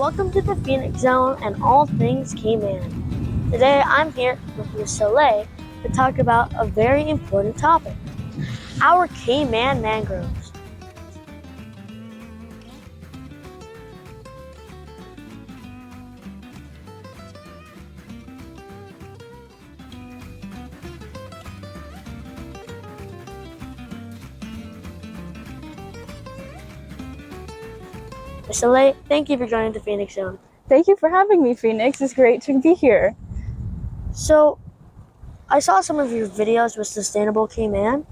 Welcome to the Phoenix Zone and all things Cayman. Today I'm here with Ms. Soleil to talk about a very important topic, our Cayman mangroves. Ms. Soleil, thank you for joining the Phoenix Zone. Thank you for having me, Phoenix. It's great to be here. So, I saw some of your videos with Sustainable Cayman.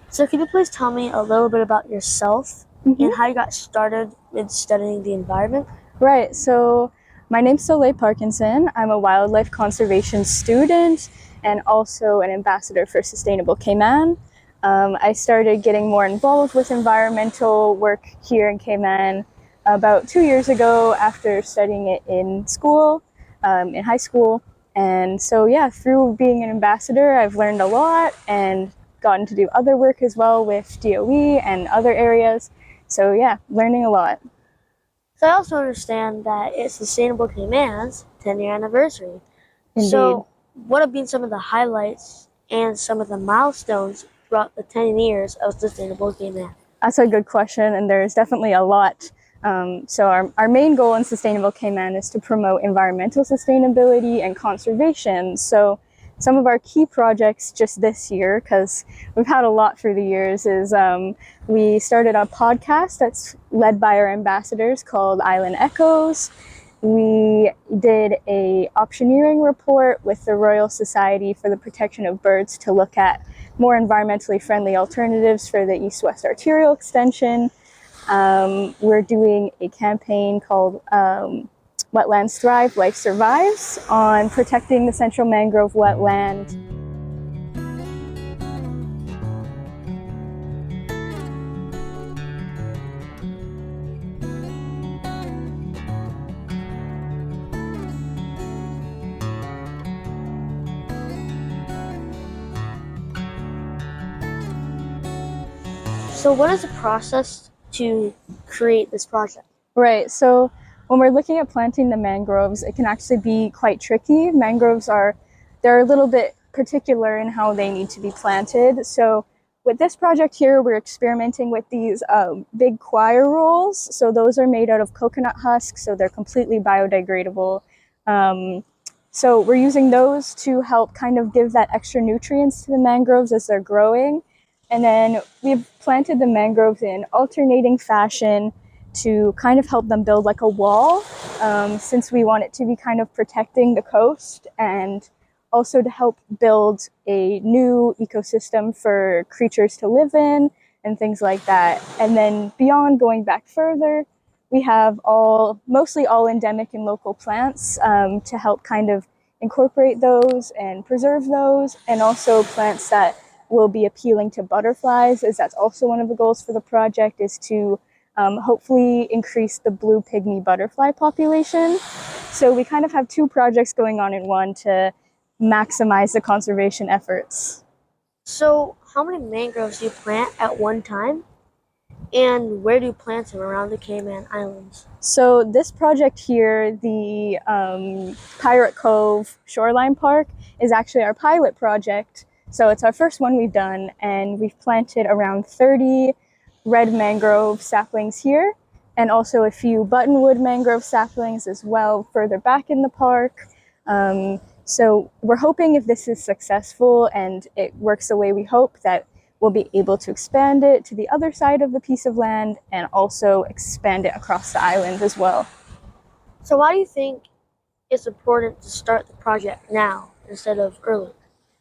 So could you please tell me a little bit about yourself and how you got started with studying the environment? Right, so my name's Soleil Parkinson. I'm a wildlife conservation student and also an ambassador for Sustainable Cayman. I started getting more involved with environmental work here in Cayman about 2 years ago after studying it in school, in high school. And so, yeah, through being an ambassador, I've learned a lot and gotten to do other work as well with DOE and other areas. So, yeah, learning a lot. So I also understand that it's Sustainable Cayman's 10-year anniversary. Indeed. So what have been some of the highlights and some of the milestones throughout the 10 years of Sustainable Cayman? That's a good question, and there's definitely a lot. So our main goal in Sustainable Cayman is to promote environmental sustainability and conservation. So some of our key projects just this year, because we've had a lot through the years, is we started a podcast that's led by our ambassadors called Island Echoes. We did a optioneering report with the Royal Society for the Protection of Birds to look at more environmentally friendly alternatives for the East-West Arterial Extension. We're doing a campaign called Wetlands Thrive, Life Survives on protecting the central mangrove wetland. So what is the process to create this project? Right, so when we're looking at planting the mangroves, it can actually be quite tricky. Mangroves they're a little bit particular in how they need to be planted. So with this project here, we're experimenting with these big choir rolls. So those are made out of coconut husks, so they're completely biodegradable. So we're using those to help kind of give that extra nutrients to the mangroves as they're growing. And then we've planted the mangroves in alternating fashion to kind of help them build like a wall, since we want it to be kind of protecting the coast and also to help build a new ecosystem for creatures to live in and things like that. And then beyond, going back further, we have mostly all endemic and local plants to help kind of incorporate those and preserve those, and also plants that will be appealing to butterflies, as that's also one of the goals for the project, is to hopefully increase the blue pygmy butterfly population. So we kind of have two projects going on in one to maximize the conservation efforts. So how many mangroves do you plant at one time? And where do you plant them around the Cayman Islands? So this project here, the Pirate Cove Shoreline Park, is actually our pilot project. So it's our first one we've done, and we've planted around 30 red mangrove saplings here, and also a few buttonwood mangrove saplings as well further back in the park. So we're hoping, if this is successful and it works the way we hope, that we'll be able to expand it to the other side of the piece of land and also expand it across the island as well. So why do you think it's important to start the project now instead of earlier?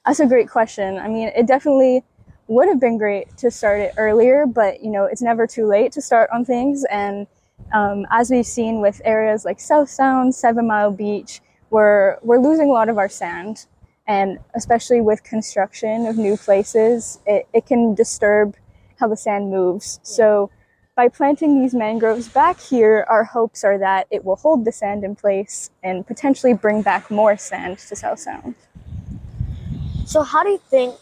That's a great question. I mean, it definitely would have been great to start it earlier, but it's never too late to start on things. And as we've seen with areas like South Sound, 7 Mile Beach, we're losing a lot of our sand, and especially with construction of new places, it can disturb how the sand moves. So by planting these mangroves back here, our hopes are that it will hold the sand in place and potentially bring back more sand to South Sound. So how do you think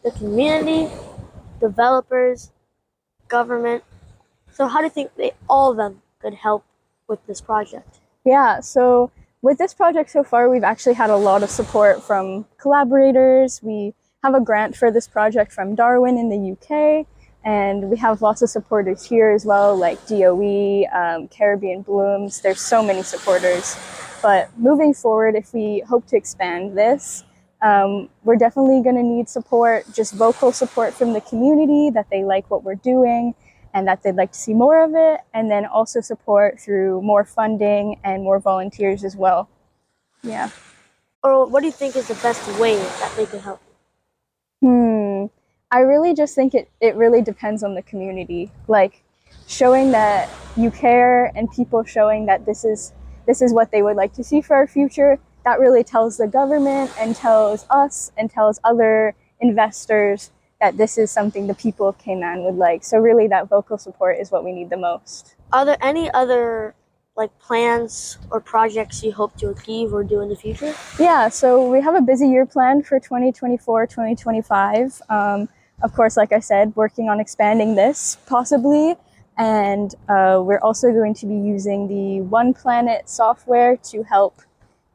the community, developers, government, so how do you think all of them could help with this project? Yeah, so with this project so far, we've actually had a lot of support from collaborators. We have a grant for this project from Darwin in the UK, and we have lots of supporters here as well, like DOE, Caribbean Blooms. There's so many supporters. But moving forward, if we hope to expand this, we're definitely going to need support, just vocal support from the community that they like what we're doing and that they'd like to see more of it, and then also support through more funding and more volunteers as well. Yeah. Or what do you think is the best way that they can help? I really just think it really depends on the community. Like showing that you care and people showing that this is what they would like to see for our future, that really tells the government and tells us and tells other investors that this is something the people of Cayman would like. So really that vocal support is what we need the most. Are there any other plans or projects you hope to achieve or do in the future? Yeah, so we have a busy year planned for 2024, 2025. Of course, like I said, working on expanding this possibly. And we're also going to be using the One Planet software to help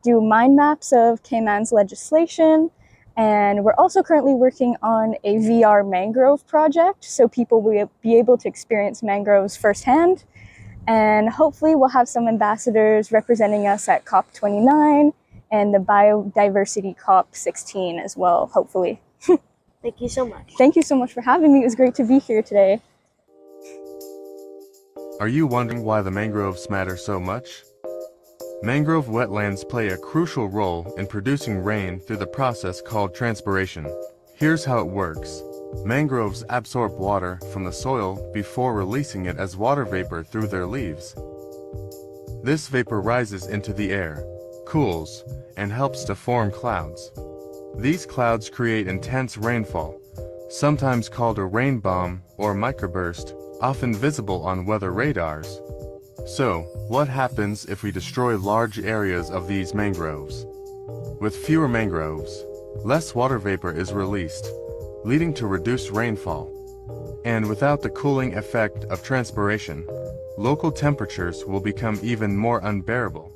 do mind maps of Cayman's legislation. And we're also currently working on a VR mangrove project, so people will be able to experience mangroves firsthand. And hopefully we'll have some ambassadors representing us at COP29 and the Biodiversity COP16 as well, hopefully. Thank you so much. Thank you so much for having me. It was great to be here today. Are you wondering why the mangroves matter so much? Mangrove wetlands play a crucial role in producing rain through the process called transpiration. Here's how it works. Mangroves absorb water from the soil before releasing it as water vapor through their leaves. This vapor rises into the air, cools, and helps to form clouds. These clouds create intense rainfall, sometimes called a rain bomb or microburst, often visible on weather radars. So, what happens if we destroy large areas of these mangroves? With fewer mangroves, less water vapor is released, leading to reduced rainfall. And without the cooling effect of transpiration, local temperatures will become even more unbearable.